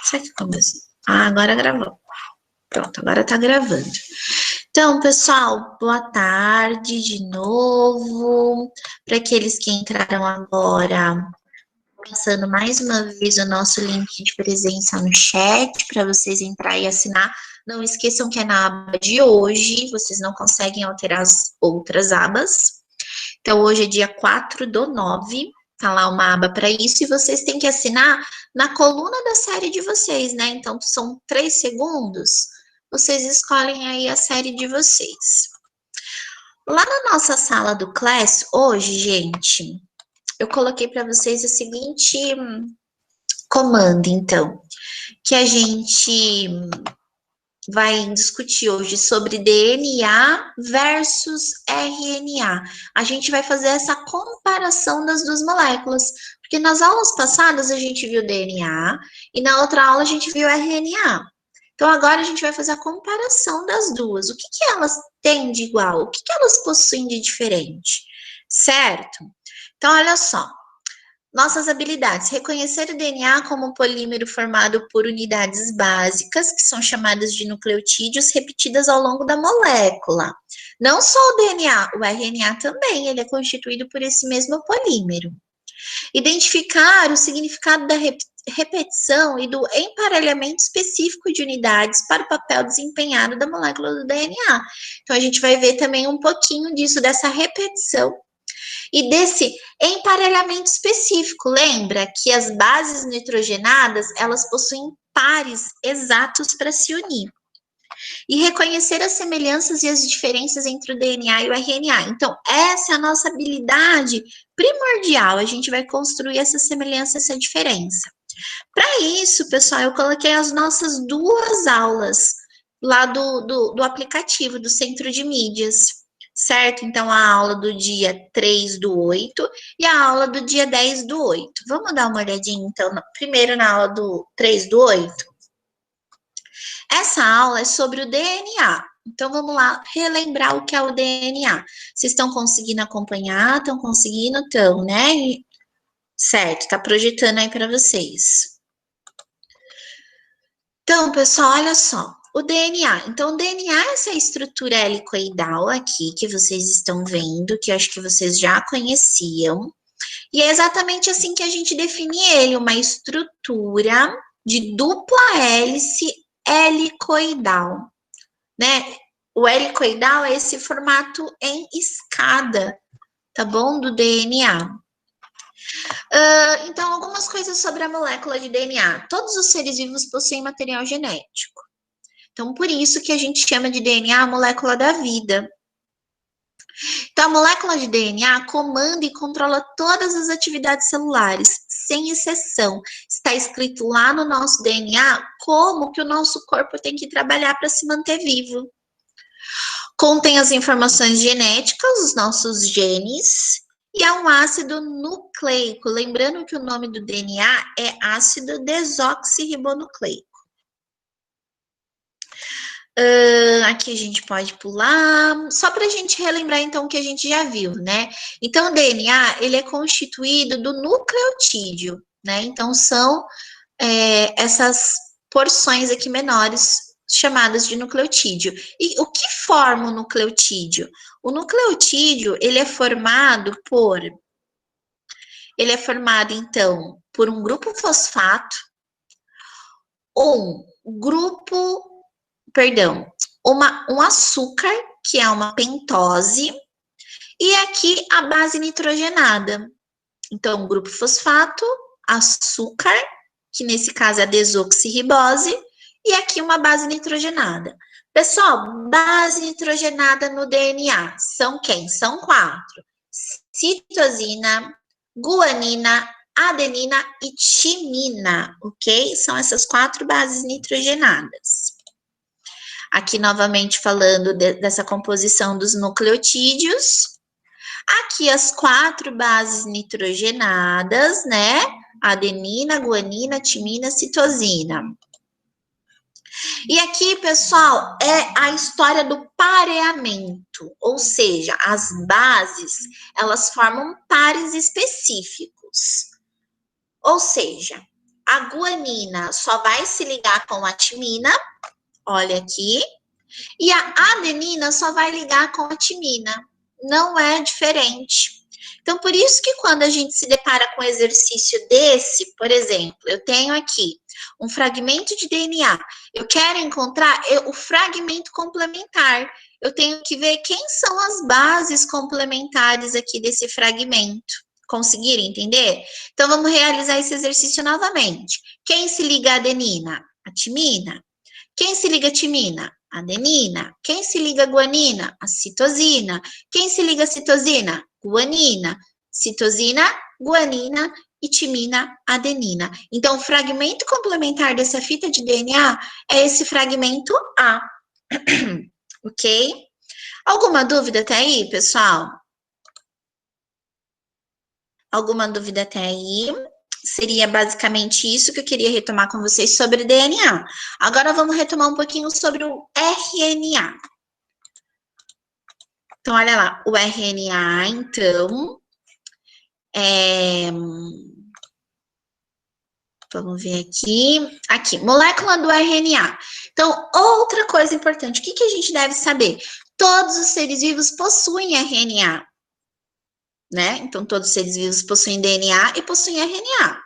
Será que começou? Ah, agora gravou. Pronto, agora tá gravando. Então, pessoal, boa tarde de novo. Para aqueles que entraram agora, passando mais uma vez o nosso link de presença no chat para vocês entrar e assinar. Não esqueçam que é na aba de hoje, vocês não conseguem alterar as outras abas. Então, hoje é dia 4/9, tá lá uma aba para isso, e vocês têm que assinar na coluna da série de vocês, né? Então, são 3 segundos, vocês escolhem aí a série de vocês. Lá na nossa sala do Class, hoje, gente, eu coloquei para vocês o seguinte comando, então, que a gente vai discutir hoje sobre DNA versus RNA. A gente vai fazer essa comparação das duas moléculas, porque nas aulas passadas a gente viu DNA e na outra aula a gente viu RNA. Então agora a gente vai fazer a comparação das duas. O que elas têm de igual? O que elas possuem de diferente? Certo? Então olha só. Nossas habilidades: reconhecer o DNA como um polímero formado por unidades básicas, que são chamadas de nucleotídeos, repetidas ao longo da molécula. Não só o DNA, o RNA também, ele é constituído por esse mesmo polímero. Identificar o significado da repetição e do emparelhamento específico de unidades para o papel desempenhado da molécula do DNA. Então, a gente vai ver também um pouquinho disso, dessa repetição e desse emparelhamento específico. Lembra que as bases nitrogenadas, elas possuem pares exatos para se unir. E reconhecer as semelhanças e as diferenças entre o DNA e o RNA. Então, essa é a nossa habilidade primordial. A gente vai construir essa semelhança, essa diferença. Para isso, pessoal, eu coloquei as nossas 2 aulas lá do aplicativo, do Centro de Mídias, certo? Então, a aula do dia 3/8 e a aula do dia 10/8. Vamos dar uma olhadinha, então, primeiro na aula do 3/8? Essa aula é sobre o DNA. Então, vamos lá relembrar o que é o DNA. Vocês estão conseguindo acompanhar? Estão conseguindo? Estão, né? Certo, tá projetando aí para vocês. Então, pessoal, olha só. O DNA. Então, o DNA é essa estrutura helicoidal aqui que vocês estão vendo, que eu acho que vocês já conheciam. E é exatamente assim que a gente define ele, uma estrutura de dupla hélice helicoidal, né? O helicoidal é esse formato em escada, tá bom? Do DNA. Então, algumas coisas sobre a molécula de DNA. Todos os seres vivos possuem material genético. Então, por isso que a gente chama de DNA a molécula da vida. Então, a molécula de DNA comanda e controla todas as atividades celulares, sem exceção. Está escrito lá no nosso DNA como que o nosso corpo tem que trabalhar para se manter vivo. Contém as informações genéticas, os nossos genes, e é um ácido nucleico. Lembrando que o nome do DNA é ácido desoxirribonucleico. Aqui a gente pode pular, só para a gente relembrar então o que a gente já viu, né? Então, o DNA, ele é constituído do nucleotídeo, né? Então, são essas porções aqui menores chamadas de nucleotídeo. E o que forma o nucleotídeo? O nucleotídeo, ele é formado, então, por um grupo fosfato, um açúcar, que é uma pentose, e aqui a base nitrogenada. Então, grupo fosfato, açúcar, que nesse caso é a desoxirribose, e aqui uma base nitrogenada. Pessoal, base nitrogenada no DNA são quem? São 4. Citosina, guanina, adenina e timina, ok? São essas 4 bases nitrogenadas. Aqui, novamente, falando dessa composição dos nucleotídeos. Aqui, as 4 bases nitrogenadas, né? Adenina, guanina, timina, citosina. E aqui, pessoal, é a história do pareamento, ou seja, as bases, elas formam pares específicos. Ou seja, a guanina só vai se ligar com a timina, olha aqui, e a adenina só vai ligar com a timina, não é diferente. Então, por isso que quando a gente se depara com um exercício desse, por exemplo, eu tenho aqui um fragmento de DNA, eu quero encontrar o fragmento complementar, eu tenho que ver quem são as bases complementares aqui desse fragmento. Conseguiram entender? Então, vamos realizar esse exercício novamente. Quem se liga à adenina? A timina. Quem se liga à timina? A adenina. Quem se liga à guanina? A citosina. Quem se liga à citosina? Guanina. Citosina, guanina e timina, adenina. Então, o fragmento complementar dessa fita de DNA é esse fragmento A. Ok? Alguma dúvida até aí, pessoal? Alguma dúvida até aí? Seria basicamente isso que eu queria retomar com vocês sobre DNA. Agora vamos retomar um pouquinho sobre o RNA. Então, olha lá, o RNA, então, vamos ver aqui. Aqui, molécula do RNA. Então, outra coisa importante, o que a gente deve saber? Todos os seres vivos possuem RNA, né? Então, todos os seres vivos possuem DNA e possuem RNA.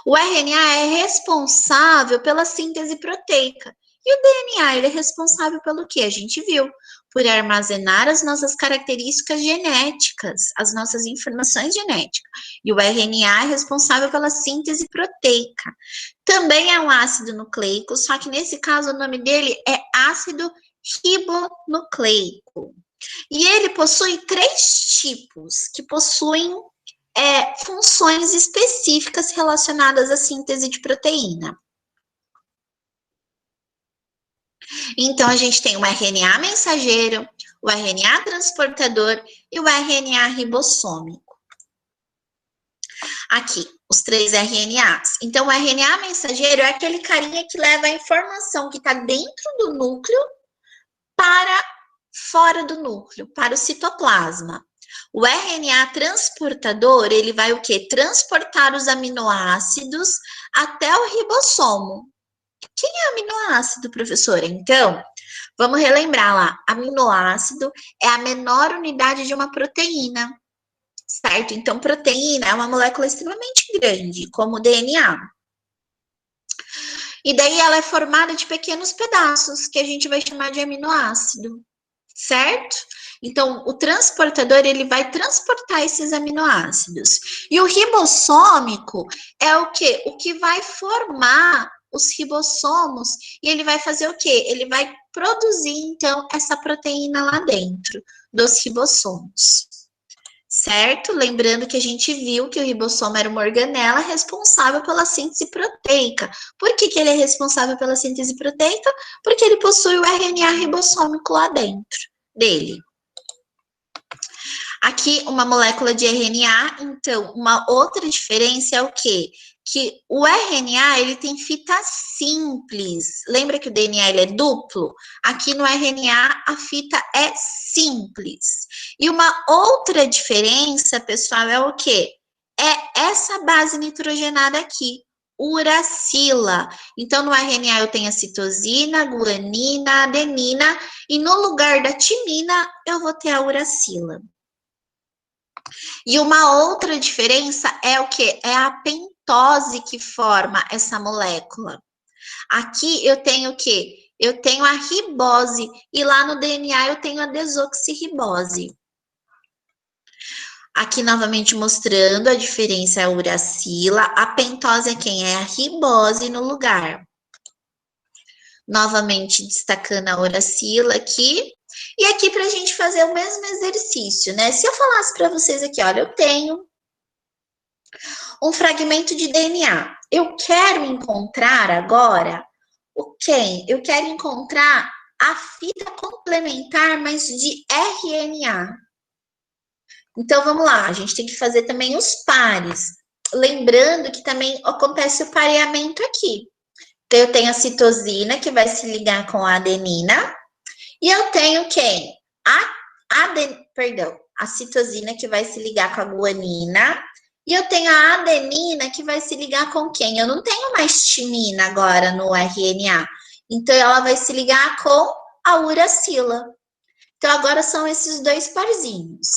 O RNA é responsável pela síntese proteica. E o DNA, ele é responsável pelo quê? A gente viu, por armazenar as nossas características genéticas, as nossas informações genéticas. E o RNA é responsável pela síntese proteica. Também é um ácido nucleico, só que nesse caso o nome dele é ácido ribonucleico. E ele possui 3 tipos, que possuem funções específicas relacionadas à síntese de proteína. Então, a gente tem o RNA mensageiro, o RNA transportador e o RNA ribossômico. Aqui, os 3 RNAs. Então, o RNA mensageiro é aquele carinha que leva a informação que está dentro do núcleo para fora do núcleo, para o citoplasma. O RNA transportador, ele vai o quê? Transportar os aminoácidos até o ribossomo. Quem é aminoácido, professora? Então, vamos relembrar lá. Aminoácido é a menor unidade de uma proteína, certo? Então, proteína é uma molécula extremamente grande, como o DNA. E daí ela é formada de pequenos pedaços, que a gente vai chamar de aminoácido, certo? Então, o transportador, ele vai transportar esses aminoácidos. E o ribossômico é o quê? O que vai formar os ribossomos e ele vai fazer o quê? Ele vai produzir, então, essa proteína lá dentro dos ribossomos. Certo? Lembrando que a gente viu que o ribossomo era uma organela responsável pela síntese proteica. Por que ele é responsável pela síntese proteica? Porque ele possui o RNA ribossômico lá dentro dele. Aqui, uma molécula de RNA, então, uma outra diferença é o quê? Que o RNA, ele tem fita simples. Lembra que o DNA, ele é duplo? Aqui no RNA, a fita é simples. E uma outra diferença, pessoal, é o quê? É essa base nitrogenada aqui, uracila. Então, no RNA eu tenho a citosina, a guanina, a adenina, e no lugar da timina, eu vou ter a uracila. E uma outra diferença é o que? É a pentose que forma essa molécula. Aqui eu tenho o quê? Eu tenho a ribose e lá no DNA eu tenho a desoxirribose. Aqui novamente mostrando a diferença é a uracila, a pentose é quem? É a ribose no lugar. Novamente destacando a uracila aqui. E aqui para a gente fazer o mesmo exercício, né? Se eu falasse para vocês aqui, olha, eu tenho um fragmento de DNA. Eu quero encontrar agora o quem? Eu quero encontrar a fita complementar, mas de RNA. Então, vamos lá, a gente tem que fazer também os pares. Lembrando que também acontece o pareamento aqui. Então, eu tenho a citosina, que vai se ligar com a adenina. E eu tenho quem? A citosina, que vai se ligar com a guanina. E eu tenho a adenina que vai se ligar com quem? Eu não tenho mais timina agora no RNA. Então, ela vai se ligar com a uracila. Então, agora são esses dois parzinhos.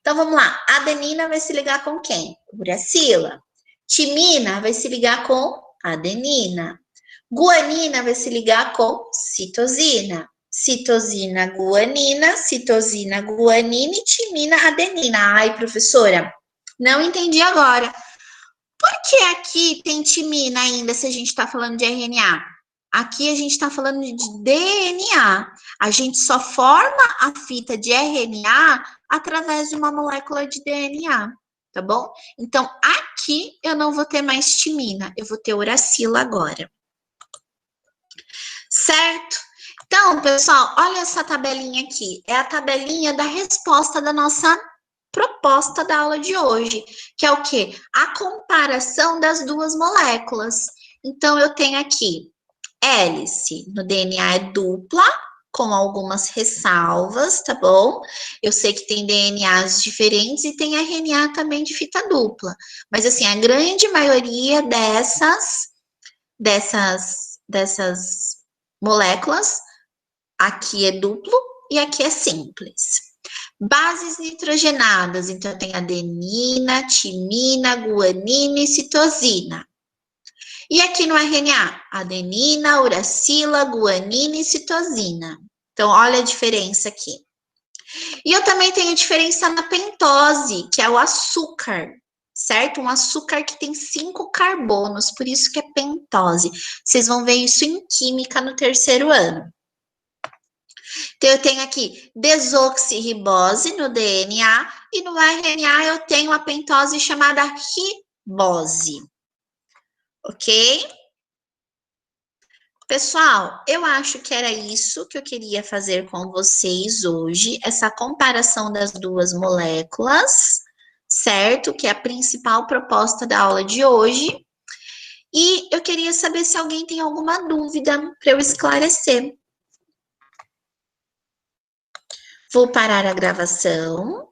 Então, vamos lá. A adenina vai se ligar com quem? Uracila. Timina vai se ligar com adenina. Guanina vai se ligar com citosina. Citosina, guanina, citosina, guanina e timina, adenina. Ai, professora, não entendi agora. Por que aqui tem timina ainda, se a gente está falando de RNA? Aqui a gente está falando de DNA. A gente só forma a fita de RNA através de uma molécula de DNA, tá bom? Então, aqui eu não vou ter mais timina, eu vou ter uracila agora. Certo? Então, pessoal, olha essa tabelinha aqui. É a tabelinha da resposta da nossa proposta da aula de hoje, que é o quê? A comparação das duas moléculas. Então, eu tenho aqui hélice no DNA é dupla, com algumas ressalvas, tá bom? Eu sei que tem DNAs diferentes e tem RNA também de fita dupla, mas assim, a grande maioria dessas moléculas, aqui é duplo e aqui é simples. Bases nitrogenadas, então tem adenina, timina, guanina e citosina. E aqui no RNA, adenina, uracila, guanina e citosina. Então, olha a diferença aqui. E eu também tenho diferença na pentose, que é o açúcar, certo? Um açúcar que tem 5 carbonos, por isso que é pentose. Vocês vão ver isso em química no terceiro ano. Então, eu tenho aqui desoxirribose no DNA e no RNA eu tenho a pentose chamada ribose. Ok? Pessoal, eu acho que era isso que eu queria fazer com vocês hoje, essa comparação das duas moléculas, certo? Que é a principal proposta da aula de hoje. E eu queria saber se alguém tem alguma dúvida para eu esclarecer. Vou parar a gravação.